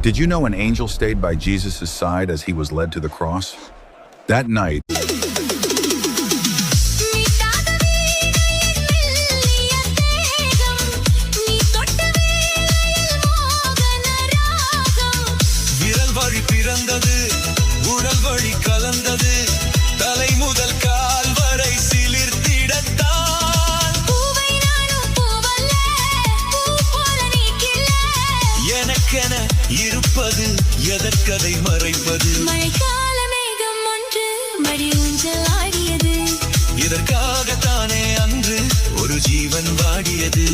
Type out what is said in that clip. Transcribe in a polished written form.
Did you know an angel stayed by Jesus' side as he was led to the cross? That night, விரல் வழி பிறந்தது உடல் வழி கலந்தது தலை முதல் கால் வரை சிலிர்த்திடத்தான் எனக்கென இருப்பது எதற்கதை மறைப்பது மழைக்கால மேகம் ஒன்று மடி ஊஞ்சல் ஆடியது இதற்காகத்தானே அன்று ஒரு ஜீவன் வாடியது